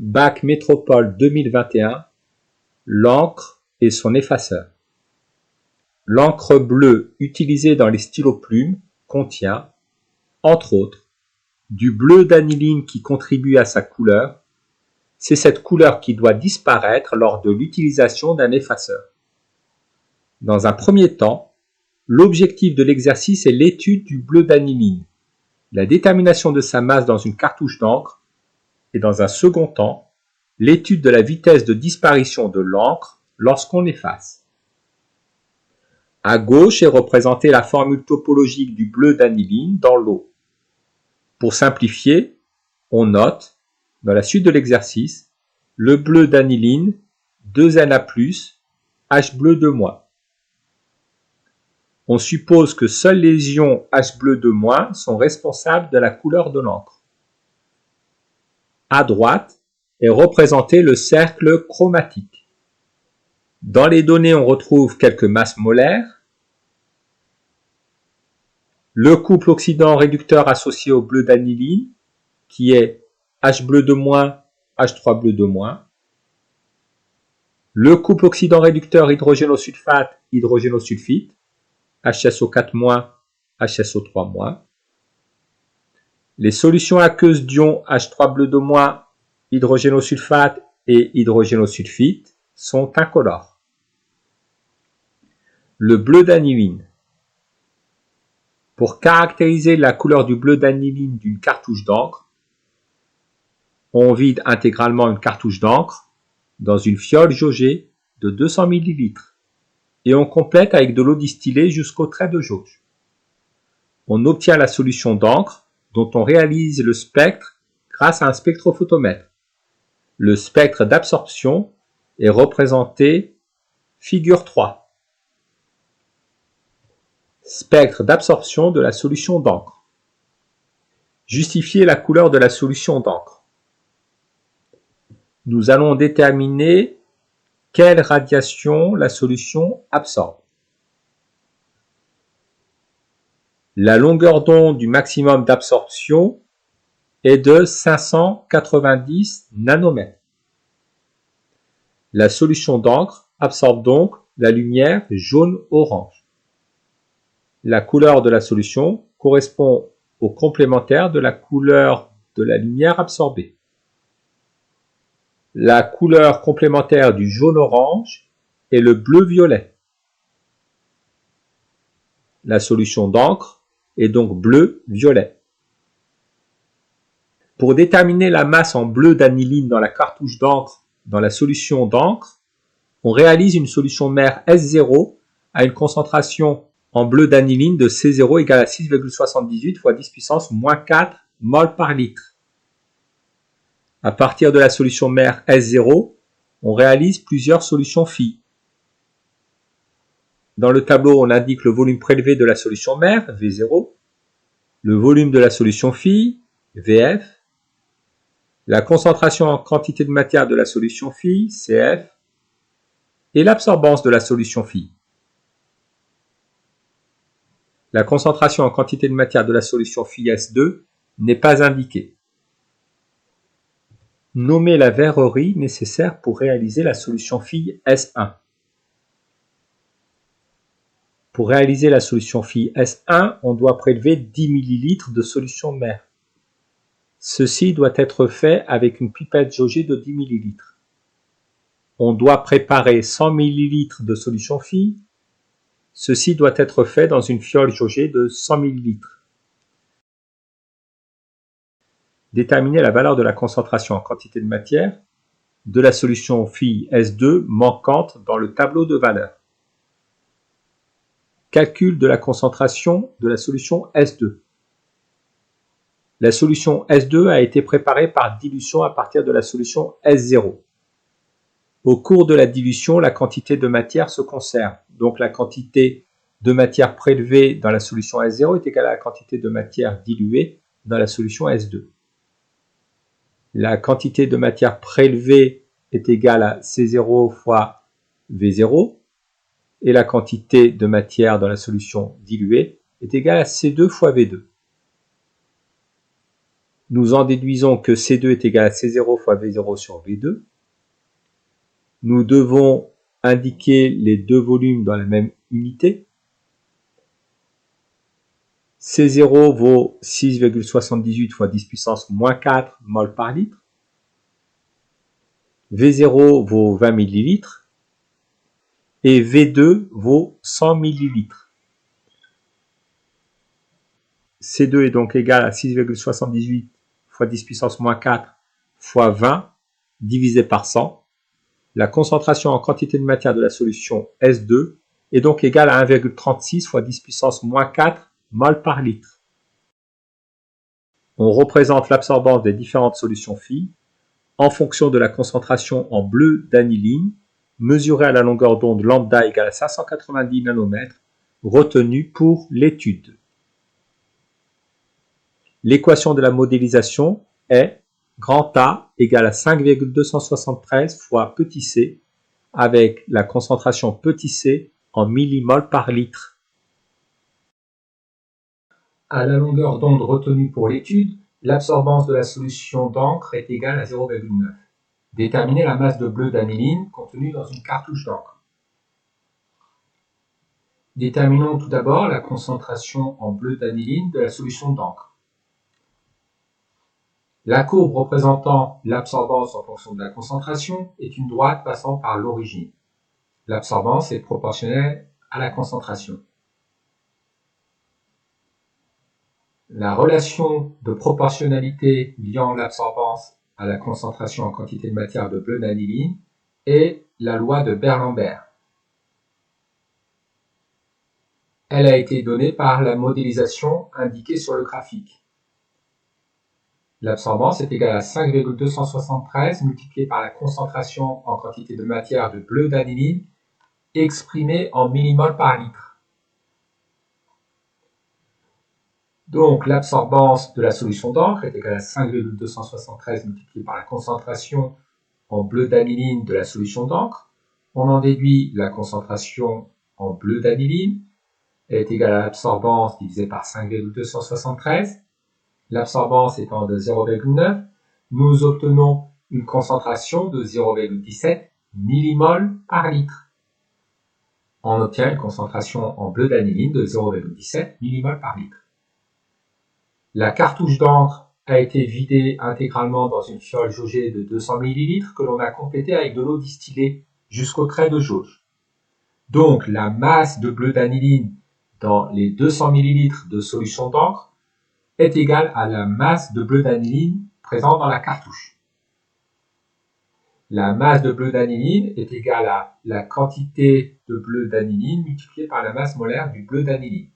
Bac Métropole 2021, l'encre et son effaceur. L'encre bleue utilisée dans les stylos plumes contient, entre autres, du bleu d'aniline qui contribue à sa couleur. C'est cette couleur qui doit disparaître lors de l'utilisation d'un effaceur. Dans un premier temps, l'objectif de l'exercice est l'étude du bleu d'aniline, la détermination de sa masse dans une cartouche d'encre, et dans un second temps, l'étude de la vitesse de disparition de l'encre lorsqu'on efface. À gauche est représentée la formule topologique du bleu d'aniline dans l'eau. Pour simplifier, on note, dans la suite de l'exercice, le bleu d'aniline 2Na+, H bleu 2-. On suppose que seuls les ions H bleu 2- sont responsables de la couleur de l'encre. À droite est représenté le cercle chromatique. Dans les données, on retrouve quelques masses molaires, le couple oxydant-réducteur associé au bleu d'aniline, qui est H bleu 2-, H3 bleu 2-, le couple oxydant-réducteur hydrogénosulfate, hydrogénosulfite, HSO4-, HSO3-, les solutions aqueuses d'ions H3 bleu 2-, hydrogénosulfate et hydrogénosulfite sont incolores. Le bleu d'aniline. Pour caractériser la couleur du bleu d'aniline d'une cartouche d'encre, on vide intégralement une cartouche d'encre dans une fiole jaugée de 200 ml et on complète avec de l'eau distillée jusqu'au trait de jauge. On obtient la solution d'encre dont on réalise le spectre grâce à un spectrophotomètre. Le spectre d'absorption est représenté figure 3. Spectre d'absorption de la solution d'encre. Justifier la couleur de la solution d'encre. Nous allons déterminer quelle radiation la solution absorbe. La longueur d'onde du maximum d'absorption est de 590 nanomètres. La solution d'encre absorbe donc la lumière jaune-orange. La couleur de la solution correspond au complémentaire de la couleur de la lumière absorbée. La couleur complémentaire du jaune-orange est le bleu-violet. La solution d'encre est donc bleu-violet. Pour déterminer la masse en bleu d'aniline dans la cartouche d'encre dans la solution d'encre, on réalise une solution mère S0 à une concentration en bleu d'aniline de C0 égale à 6,78 fois 10 puissance moins 4 mol par litre. À partir de la solution mère S0, on réalise plusieurs solutions phi. Dans le tableau, on indique le volume prélevé de la solution mère, V0, le volume de la solution phi, VF, la concentration en quantité de matière de la solution phi, CF, et l'absorbance de la solution phi. La concentration en quantité de matière de la solution phi S2 n'est pas indiquée. Nommez la verrerie nécessaire pour réaliser la solution phi S1. Pour réaliser la solution phi S1, on doit prélever 10 ml de solution mère. Ceci doit être fait avec une pipette jaugée de 10 ml. On doit préparer 100 ml de solution phi. Ceci doit être fait dans une fiole jaugée de 100 ml. Déterminer la valeur de la concentration en quantité de matière de la solution phi S2 manquante dans le tableau de valeurs. Calcul de la concentration de la solution S2. La solution S2 a été préparée par dilution à partir de la solution S0. Au cours de la dilution, la quantité de matière se conserve. Donc la quantité de matière prélevée dans la solution S0 est égale à la quantité de matière diluée dans la solution S2. La quantité de matière prélevée est égale à C0 fois V0 et la quantité de matière dans la solution diluée est égale à C2 fois V2. Nous en déduisons que C2 est égal à C0 fois V0 sur V2. Nous devons indiquer les deux volumes dans la même unité. C0 vaut 6,78 fois 10 puissance moins 4 mol par litre. V0 vaut 20 millilitres. Et V2 vaut 100 millilitres. C2 est donc égal à 6,78 fois 10 puissance moins 4 fois 20 divisé par 100. La concentration en quantité de matière de la solution S2 est donc égale à 1,36 fois 10 puissance moins 4 mol par litre. On représente l'absorbance des différentes solutions phi en fonction de la concentration en bleu d'aniline mesurée à la longueur d'onde lambda égale à 590 nanomètres retenue pour l'étude. L'équation de la modélisation est grand A égale à 5,273 fois petit c avec la concentration petit c en millimol par litre. À la longueur d'onde retenue pour l'étude, l'absorbance de la solution d'encre est égale à 0,9. Déterminer la masse de bleu d'aniline contenue dans une cartouche d'encre. Déterminons tout d'abord la concentration en bleu d'aniline de la solution d'encre. La courbe représentant l'absorbance en fonction de la concentration est une droite passant par l'origine. L'absorbance est proportionnelle à la concentration. La relation de proportionnalité liant l'absorbance à la concentration en quantité de matière de bleu d'aniline est la loi de Beer-Lambert. Elle a été donnée par la modélisation indiquée sur le graphique. L'absorbance est égale à 5,273 multiplié par la concentration en quantité de matière de bleu d'aniline exprimée en millimol par litre. Donc l'absorbance de la solution d'encre est égale à 5,273 multiplié par la concentration en bleu d'aniline de la solution d'encre. On en déduit la concentration en bleu d'aniline. Elle est égale à l'absorbance divisée par 5,273. L'absorbance étant de 0,9, nous obtenons une concentration de 0,17 millimol par litre. On obtient une concentration en bleu d'aniline de 0,17 millimol par litre. La cartouche d'encre a été vidée intégralement dans une fiole jaugée de 200 ml que l'on a complétée avec de l'eau distillée jusqu'au trait de jauge. Donc la masse de bleu d'aniline dans les 200 ml de solution d'encre est égale à la masse de bleu d'aniline présente dans la cartouche. La masse de bleu d'aniline est égale à la quantité de bleu d'aniline multipliée par la masse molaire du bleu d'aniline.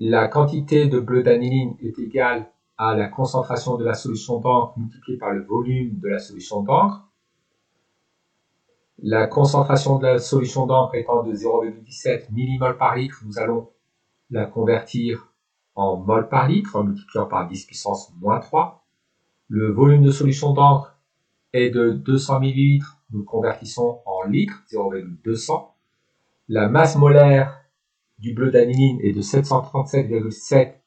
La quantité de bleu d'aniline est égale à la concentration de la solution d'encre multipliée par le volume de la solution d'encre. La concentration de la solution d'encre étant de 0,17 millimol par litre, nous allons la convertir en mol par litre en multipliant par 10 puissance moins 3. Le volume de solution d'encre est de 200 ml, nous le convertissons en litres, 0,200. La masse molaire du bleu d'aniline est de 737,7 g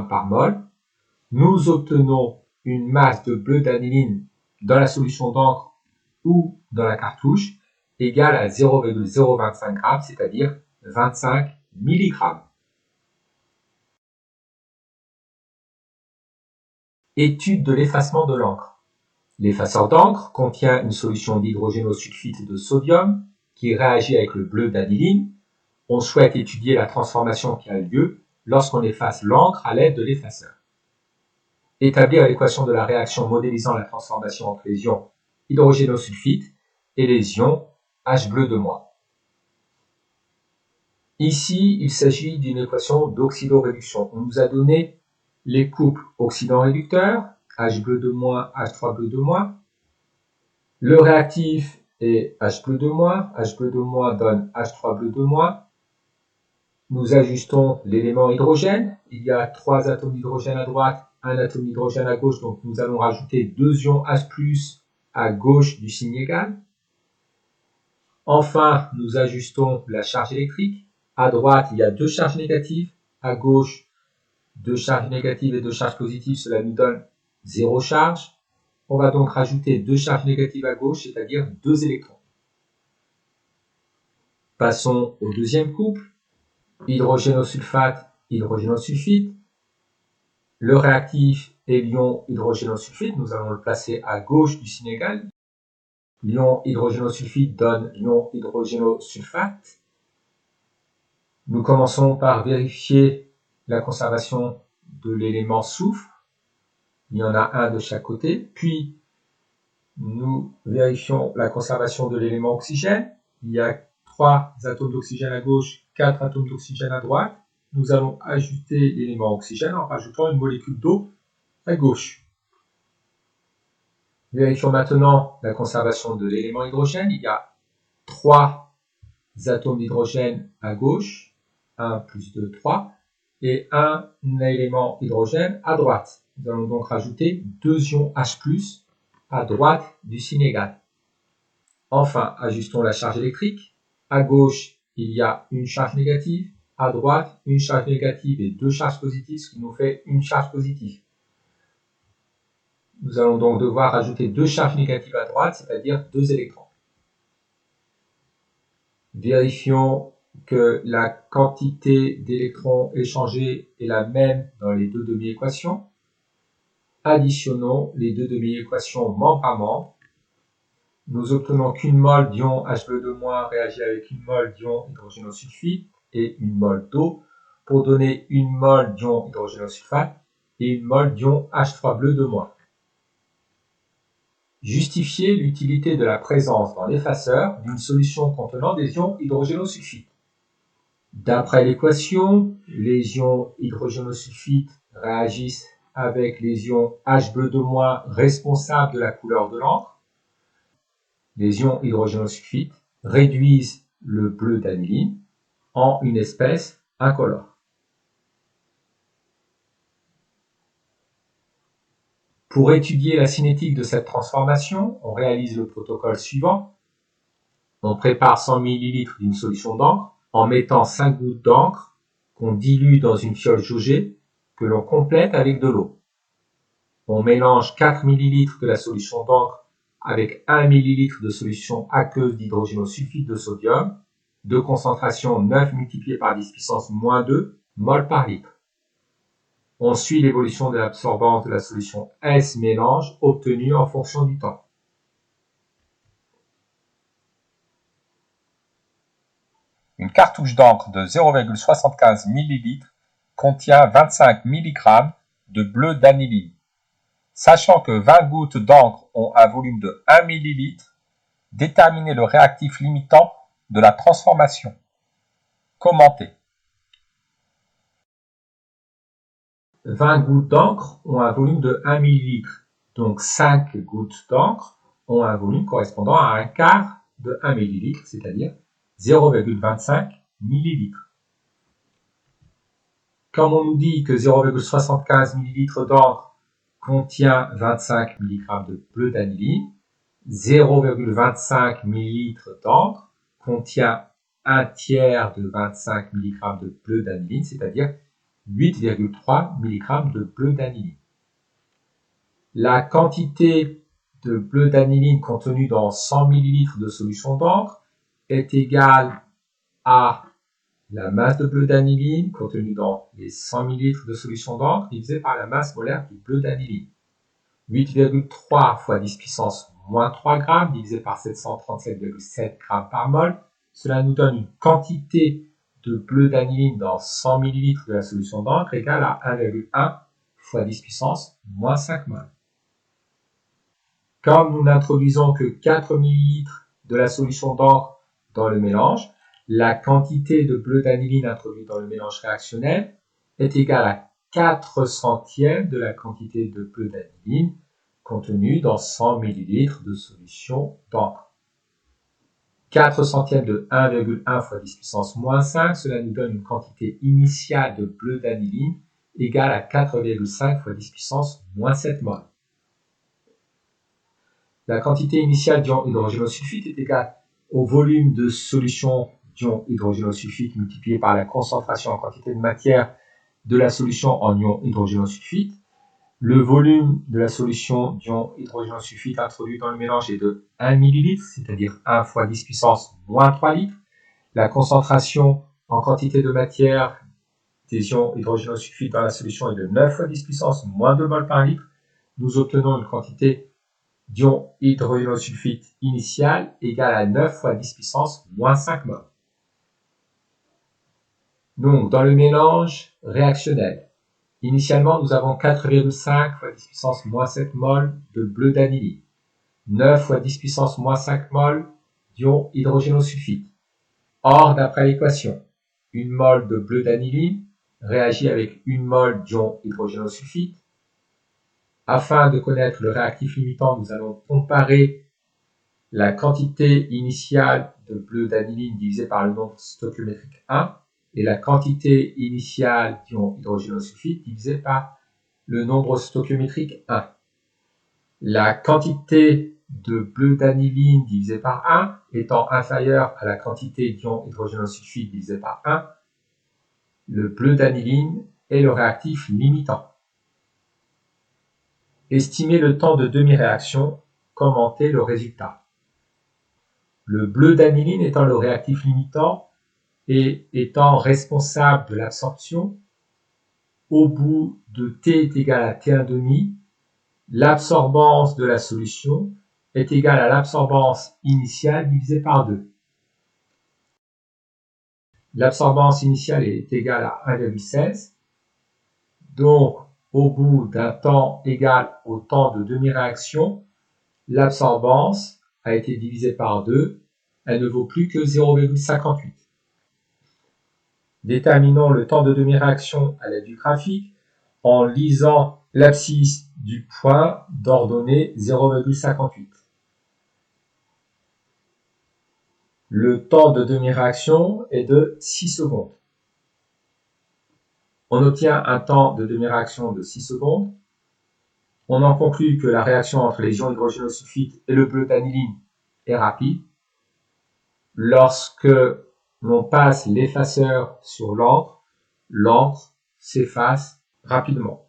par mol. Nous obtenons une masse de bleu d'aniline dans la solution d'encre ou dans la cartouche égale à 0,025 g, c'est-à-dire 25 mg. Étude de l'effacement de l'encre. L'effaceur d'encre contient une solution d'hydrogénosulfite de sodium qui réagit avec le bleu d'aniline. On souhaite étudier la transformation qui a lieu lorsqu'on efface l'encre à l'aide de l'effaceur. Établir l'équation de la réaction modélisant la transformation entre les ions hydrogénosulfite et les ions H bleu de moins. Ici, il s'agit d'une équation d'oxydoréduction. On nous a donné les couples oxydant-réducteur, H bleu de moins, H3 bleu de moins. Le réactif est H bleu de moins donne H3 bleu de moins. Nous ajustons l'élément hydrogène. Il y a 3 atomes d'hydrogène à droite, un atome d'hydrogène à gauche, donc nous allons rajouter 2 ions H+, à gauche du signe égal. Enfin, nous ajustons la charge électrique. À droite, il y a 2 charges négatives, à gauche, 2 charges négatives et 2 charges positives, cela nous donne 0 charge. On va donc rajouter 2 charges négatives à gauche, c'est-à-dire 2 électrons. Passons au deuxième couple, hydrogénosulfate, hydrogénosulfite. Le réactif est l'ion hydrogénosulfite, nous allons le placer à gauche du signe égal. L'ion hydrogénosulfite donne l'ion hydrogénosulfate. Nous commençons par vérifier la conservation de l'élément soufre. Il y en a un de chaque côté. Puis, nous vérifions la conservation de l'élément oxygène. Il y a 3 atomes d'oxygène à gauche, 4 atomes d'oxygène à droite. Nous allons ajouter l'élément oxygène en rajoutant une molécule d'eau à gauche. Vérifions maintenant la conservation de l'élément hydrogène. Il y a 3 atomes d'hydrogène à gauche, 1 plus 2, 3, et un élément hydrogène à droite. Nous allons donc rajouter 2 ions H+, à droite du signe égal. Enfin, ajustons la charge électrique. À gauche, il y a une charge négative. À droite, une charge négative et 2 charges positives, ce qui nous fait une charge positive. Nous allons donc devoir rajouter 2 charges négatives à droite, c'est-à-dire 2 électrons. Vérifions que la quantité d'électrons échangés est la même dans les 2 demi-équations. Additionnons les 2 demi-équations membre à membre. Nous obtenons qu'une mole d'ion H2- réagit avec une mole d'ion hydrogénosulfite et une mole d'eau pour donner une mole d'ion hydrogénosulfate et une mole d'ion H3-2-. Justifier l'utilité de la présence dans l'effaceur d'une solution contenant des ions hydrogénosulfites. D'après l'équation, les ions hydrogénosulfites réagissent avec les ions H2- responsables de la couleur de l'encre. Les ions hydrogénosulfites réduisent le bleu d'aniline en une espèce incolore. Pour étudier la cinétique de cette transformation, on réalise le protocole suivant. On prépare 100 ml d'une solution d'encre en mettant 5 gouttes d'encre qu'on dilue dans une fiole jaugée que l'on complète avec de l'eau. On mélange 4 ml de la solution d'encre avec 1 ml de solution aqueuse d'hydrogénosulfite de sodium, de concentration 9 multiplié par 10 puissance moins 2 mol par litre. On suit l'évolution de l'absorbance de la solution S mélange obtenue en fonction du temps. Une cartouche d'encre de 0,75 ml contient 25 mg de bleu d'aniline. Sachant que 20 gouttes d'encre ont un volume de 1 ml, déterminez le réactif limitant de la transformation. Commentez. 20 gouttes d'encre ont un volume de 1 ml, donc 5 gouttes d'encre ont un volume correspondant à un quart de 1 ml, c'est-à-dire 0,25 ml. Comme on nous dit que 0,75 ml d'encre contient 25 mg de bleu d'aniline, 0,25 ml d'encre contient un tiers de 25 mg de bleu d'aniline, c'est-à-dire 8,3 mg de bleu d'aniline. La quantité de bleu d'aniline contenue dans 100 ml de solution d'encre est égale à la masse de bleu d'aniline contenue dans les 100 ml de solution d'encre divisée par la masse molaire du bleu d'aniline. 8,3 fois 10 puissance moins 3 g divisé par 737,7 g par mol. Cela nous donne une quantité de bleu d'aniline dans 100 ml de la solution d'encre égale à 1,1 fois 10 puissance moins 5 mol. Comme nous n'introduisons que 4 ml de la solution d'encre dans le mélange, la quantité de bleu d'aniline introduite dans le mélange réactionnel est égale à 4 centièmes de la quantité de bleu d'aniline contenue dans 100 ml de solution d'encre. 4 centièmes de 1,1 fois 10 puissance moins 5, cela nous donne une quantité initiale de bleu d'aniline égale à 4,5 fois 10 puissance moins 7 mol. La quantité initiale d'ion hydrogénosulfite est égale au volume de solution d'ion hydrogénosulfite multiplié par la concentration en quantité de matière de la solution en ion hydrogénosulfite. Le volume de la solution d'ion hydrogénosulfite introduit dans le mélange est de 1 ml, c'est-à-dire 1 fois 10 puissance moins 3 litres. La concentration en quantité de matière des ions hydrogénosulfite dans la solution est de 9 fois 10 puissance moins 2 mol par litre. Nous obtenons une quantité d'ion hydrogénosulfite initiale égale à 9 fois 10 puissance moins 5 mol. Donc, dans le mélange réactionnel, initialement, nous avons 4,5 fois 10 puissance moins 7 mol de bleu d'aniline, 9 fois 10 puissance moins 5 mol d'ion hydrogénosulfite. Or, d'après l'équation, 1 mol de bleu d'aniline réagit avec 1 mol d'ion hydrogénosulfite. Afin de connaître le réactif limitant, nous allons comparer la quantité initiale de bleu d'aniline divisée par le nombre stoichiométrique 1 et la quantité initiale d'ion hydrogénosulfite divisée par le nombre stoichiométrique 1. La quantité de bleu d'aniline divisée par 1 étant inférieure à la quantité d'ion hydrogénosulfite divisée par 1, le bleu d'aniline est le réactif limitant. Estimer le temps de demi-réaction, commenter le résultat. Le bleu d'aniline étant le réactif limitant et étant responsable de l'absorption, au bout de T est égal à T1,5, l'absorbance de la solution est égale à l'absorbance initiale divisée par 2. L'absorbance initiale est égale à 1,16. Donc, au bout d'un temps égal au temps de demi-réaction, l'absorbance a été divisée par 2. Elle ne vaut plus que 0,58. Déterminons le temps de demi-réaction à l'aide du graphique en lisant l'abscisse du point d'ordonnée 0,58. Le temps de demi-réaction est de 6 secondes. On obtient un temps de demi-réaction de 6 secondes. On en conclut que la réaction entre les ions hydrogénosulfite et le bleu d'aniline est rapide. Lorsque l'on passe l'effaceur sur l'encre, l'encre s'efface rapidement.